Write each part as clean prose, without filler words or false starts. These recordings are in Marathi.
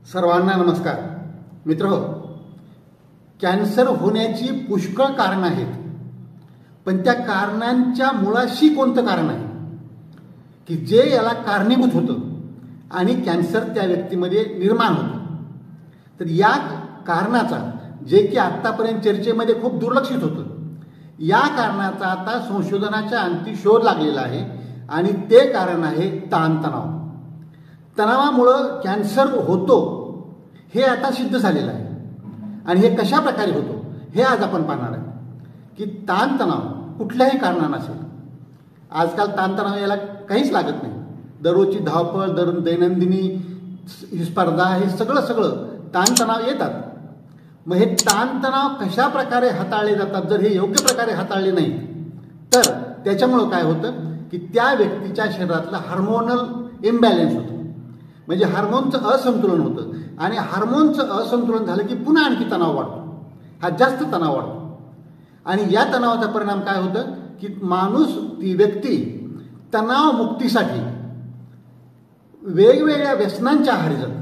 सर्वांना नमस्कार. मित्रहो, कॅन्सर होण्याची पुष्कळ कारणं आहेत, पण त्या कारणांच्या मुळाशी कोणतं कारण आहे की जे याला कारणीभूत होतं आणि कॅन्सर त्या व्यक्तीमध्ये निर्माण होतं. तर या कारणाचा, जे की आत्तापर्यंत चर्चेमध्ये खूप दुर्लक्षित होतं, या कारणाचा आता संशोधनाच्या अंती शोध लागलेला आहे आणि ते कारण आहे ताणतणाव. तणावामुळं कॅन्सर होतो हे आता सिद्ध झालेलं आहे. आणि हे कशा प्रकारे होतो हे आज आपण पाहणार आहे की ताणतणाव कुठल्याही कारणानं असेल. आजकाल ताणतणाव याला काहीच लागत नाही. दररोजची धावपळ, दैनंदिनी स्पर्धा, हे सगळं ताणतणाव येतात. मग हे ताणतणाव कशा प्रकारे हाताळले जातात, जर हे योग्य प्रकारे हाताळले नाही तर त्याच्यामुळं काय होतं की त्या व्यक्तीच्या शरीरातलं हार्मोनल इम्बॅलन्स होतं. म्हणजे हार्मोनचं असंतुलन होतं आणि हार्मोनचं असंतुलन झालं की पुन्हा आणखी तणाव वाढतो, हा जास्त तणाव वाढतो. आणि या तणावाचा परिणाम काय होतं की माणूस, ती व्यक्ती तणावमुक्तीसाठी वेगवेगळ्या व्यसनांच्या आहारी जाते.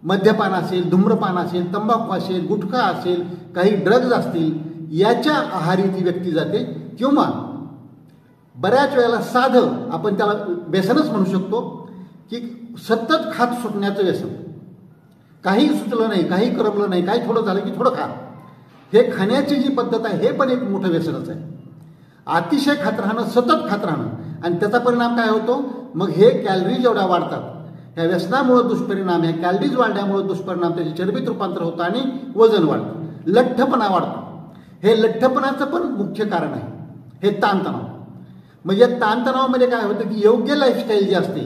मद्यपान असेल, धूम्रपान असेल, तंबाखू असेल, गुटखा असेल, काही ड्रग्ज असतील, याच्या आहारी ती व्यक्ती जाते. किंवा बऱ्याच वेळेला साधं, आपण त्याला व्यसनच म्हणू शकतो, की सतत खात सुटण्याचं व्यसन. काही सुचलं नाही, काही करमलं नाही, काही थोडं झालं की थोडं खा. हे खाण्याची जी पद्धत आहे हे पण एक मोठं व्यसनच आहे. अतिशय खात राहणं, सतत खात राहणं, आणि त्याचा परिणाम काय होतो, मग हे कॅलरीज जेवढ्या वाढतात, ह्या व्यसनामुळं दुष्परिणाम, ह्या कॅलरीज वाढल्यामुळं दुष्परिणाम, त्याचे चरबीत रूपांतर होतं आणि वजन वाढतं, लठ्ठपणा वाढतो. हे लठ्ठपणाचं पण मुख्य कारण आहे हे ताणतणाव. म्हणजे ताणतणावामध्ये काय होतं की योग्य लाईफस्टाईल जी असते,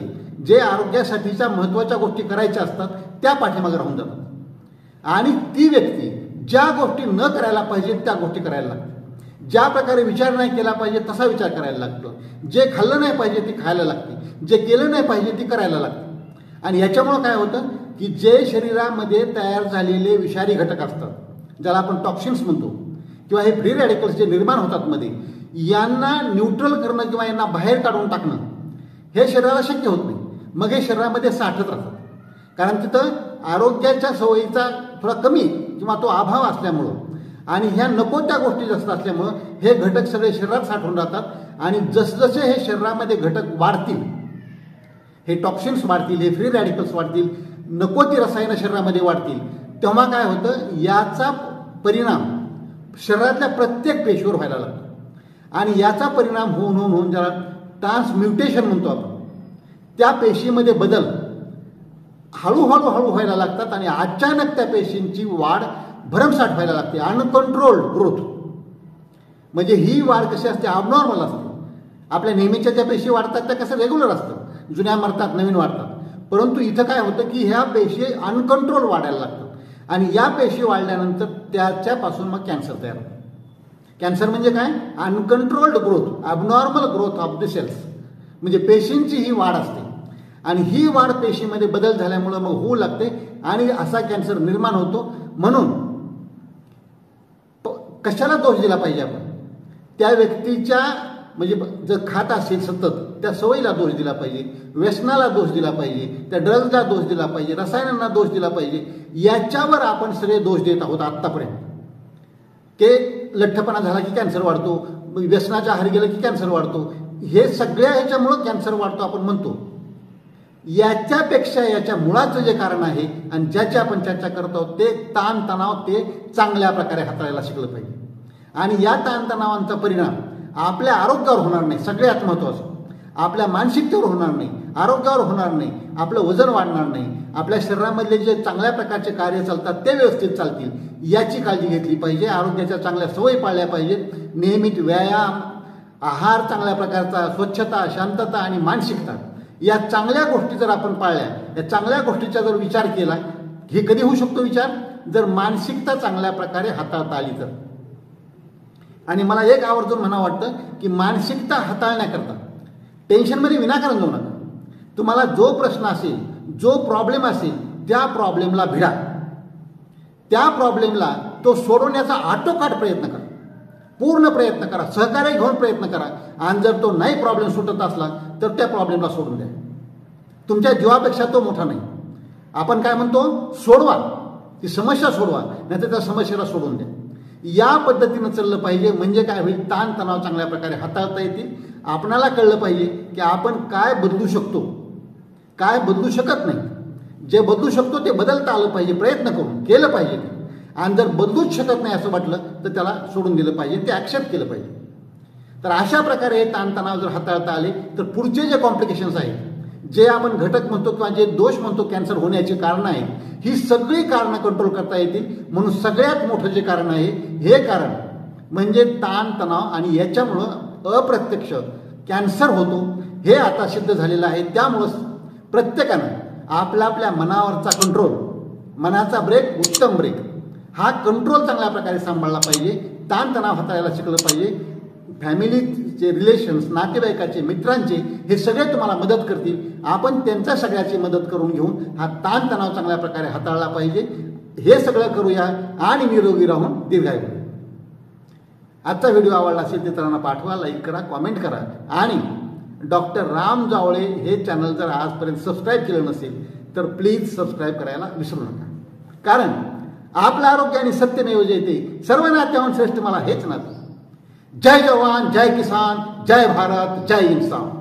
जे आरोग्यासाठीच्या महत्त्वाच्या गोष्टी करायच्या असतात त्या पाठीमागे राहून जातात. आणि ती व्यक्ती ज्या गोष्टी न करायला पाहिजे त्या गोष्टी करायला लागतात. ज्या प्रकारे विचार नाही केला पाहिजे तसा विचार करायला लागतो. जे खाल्लं नाही पाहिजे ती खायला लागते, जे केलं नाही पाहिजे ती करायला लागते. आणि याच्यामुळं काय होतं की जे शरीरामध्ये तयार झालेले विषारी घटक असतात, ज्याला आपण टॉक्सिन्स म्हणतो, किंवा हे फ्री रॅडिकल्स जे निर्माण होतात मध्ये, यांना न्यूट्रल करणं किंवा यांना बाहेर काढून टाकणं हे शरीराला शक्य होत नाही. मग हे शरीरामध्ये साठत राहतात. कारण तिथं आरोग्याच्या सवयीचा थोडा कमी किंवा तो अभाव असल्यामुळं आणि ह्या नको त्या गोष्टी जास्त असल्यामुळं हे घटक सगळे शरीरात साठून राहतात. आणि जसजसे हे शरीरामध्ये घटक वाढतील, हे टॉक्सिन्स वाढतील, हे फ्री रॅडिकल्स वाढतील, नको ती रसायनं शरीरामध्ये वाढतील, तेव्हा काय होतं, याचा परिणाम शरीरातल्या प्रत्येक पेशीवर व्हायला लागतो. आणि याचा परिणाम होऊन ज्याला ट्रान्सम्युटेशन म्हणतो आपण, त्या पेशीमध्ये बदल हळूहळू व्हायला लागतात आणि अचानक त्या पेशींची वाढ भरमसाठ व्हायला लागते, अनकंट्रोल्ड ग्रोथ. म्हणजे ही वाढ कशी असते, अबनॉर्मल असते. आपल्या नेहमीच्या ज्या पेशी वाढतात त्या कसं रेग्युलर असतं, जुन्या मरतात, नवीन वाढतात. परंतु इथं काय होतं की ह्या पेशी अनकंट्रोल वाढायला लागतात आणि या पेशी वाढल्यानंतर त्याच्यापासून मग कॅन्सर तयार होतो. कॅन्सर म्हणजे काय, uncontrolled growth, abnormal growth of the cells. म्हणजे पेशींची ही वाढ असते आणि ही वाढ पेशीमध्ये बदल झाल्यामुळं मग होऊ लागते आणि असा कॅन्सर निर्माण होतो. म्हणून कशाला दोष दिला पाहिजे आपण, त्या व्यक्तीच्या, म्हणजे जर खात असेल सतत, त्या सवयीला दोष दिला पाहिजे, व्यसनाला दोष दिला पाहिजे, त्या ड्रग्जला दोष दिला पाहिजे, रसायनांना दोष दिला पाहिजे. याच्यावर आपण सगळे दोष देत आहोत आत्तापर्यंत. की लठ्ठपणा झाला की कॅन्सर वाढतो, व्यसनाच्या आहारी गेलं की कॅन्सर वाढतो, हे सगळ्या ह्याच्यामुळं कॅन्सर वाढतो आपण म्हणतो. याच्यापेक्षा याच्या मुळाचं जे कारण आहे आणि ज्याची आपण चर्चा करत आहोत ते ताणतणाव, ते चांगल्या प्रकारे हाताळायला शिकलं पाहिजे. आणि या ताणतणावांचा परिणाम आपल्या आरोग्यावर होणार नाही, सगळ्यात महत्त्वाचं, आपल्या मानसिकतेवर होणार नाही, आरोग्यावर होणार नाही, आपलं वजन वाढणार नाही, आपल्या शरीरामधले जे चांगल्या प्रकारचे कार्य चालतात ते व्यवस्थित चालतील, याची काळजी घेतली पाहिजे. आरोग्याच्या चांगल्या सवयी पाळल्या पाहिजेत. नियमित व्यायाम, आहार चांगल्या प्रकारचा, स्वच्छता, शांतता आणि मानसिकता, या चांगल्या गोष्टी जर आपण पाळल्या, या चांगल्या गोष्टीचा जर विचार केला, हे कधी होऊ शकतो विचार, जर मानसिकता चांगल्या प्रकारे हाताळता आली तर. आणि मला एक आवर्जून म्हणा वाटतं की मानसिकता हाताळण्याकरता टेन्शनमध्ये विनाकारण जाऊ नका. तुम्हाला जो प्रश्न असेल, जो प्रॉब्लेम असेल, त्या प्रॉब्लेमला भिडा, त्या प्रॉब्लेमला तो सोडवण्याचा आटोकाट प्रयत्न करा. पूर्ण प्रयत्न करा, सहकार्य घेऊन प्रयत्न करा. आणि जर तो नाही प्रॉब्लेम सुटत असला तर त्या प्रॉब्लेमला सोडून द्या. तुमच्या जीवापेक्षा तो मोठा नाही. आपण काय म्हणतो, सोडवा, ती समस्या सोडवा, नाही तर त्या समस्येला सोडून द्या. या पद्धतीनं चाललं पाहिजे. म्हणजे काय होईल, ताण तणाव चांगल्या प्रकारे हाताळता येतील. आपणाला कळलं पाहिजे की आपण काय बदलू शकतो, काय बदलू शकत नाही. जे बदलू शकतो ते बदलता आलं पाहिजे, प्रयत्न करून केलं पाहिजे. आणि जर बदलूच शकत नाही असं वाटलं तर त्याला सोडून दिलं पाहिजे, ते ॲक्सेप्ट केलं पाहिजे. तर अशा प्रकारे हे ताणतणाव जर हाताळता आले तर पुढचे जे कॉम्प्लिकेशन्स आहेत, जे आपण घटक म्हणतो किंवा जे दोष म्हणतो कॅन्सर होण्याची कारणं आहेत, ही सगळी कारणं कंट्रोल करता येतील. म्हणून सगळ्यात मोठं जे कारण आहे, हे कारण म्हणजे ताणतणाव, आणि याच्यामुळं अप्रत्यक्ष कॅन्सर होतो हे आता सिद्ध झालेलं आहे. त्यामुळं प्रत्येकानं आपल्या आपल्या मनावरचा कंट्रोल, मनाचा ब्रेक, उत्तम ब्रेक, हा कंट्रोल चांगल्या प्रकारे सांभाळला पाहिजे. ताणतणाव हाताळायला शिकलं पाहिजे. फॅमिलीचे रिलेशन्स, नातेवाईकाचे, मित्रांचे, हे सगळे तुम्हाला मदत करतील. आपण त्यांच्या सगळ्याची मदत करून घेऊन हा ताणतणाव चांगल्या प्रकारे हाताळला पाहिजे. हे सगळं करूया आणि निरोगी राहून दीर्घायू. आजचा व्हिडिओ आवडला असेल तर इतरांना पाठवा, लाईक करा, कॉमेंट करा. आणि डॉक्टर राम जावळे हे चॅनल जर आजपर्यंत सबस्क्राईब केलं नसेल तर प्लीज सबस्क्राईब करायला विसरू नका. कारण आपलं आरोग्य आणि सत्यमेव जयते, सर्व नात्याहून श्रेष्ठ मला हेच नातं. जय जवान, जय किसान, जय भारत, जय इंसान.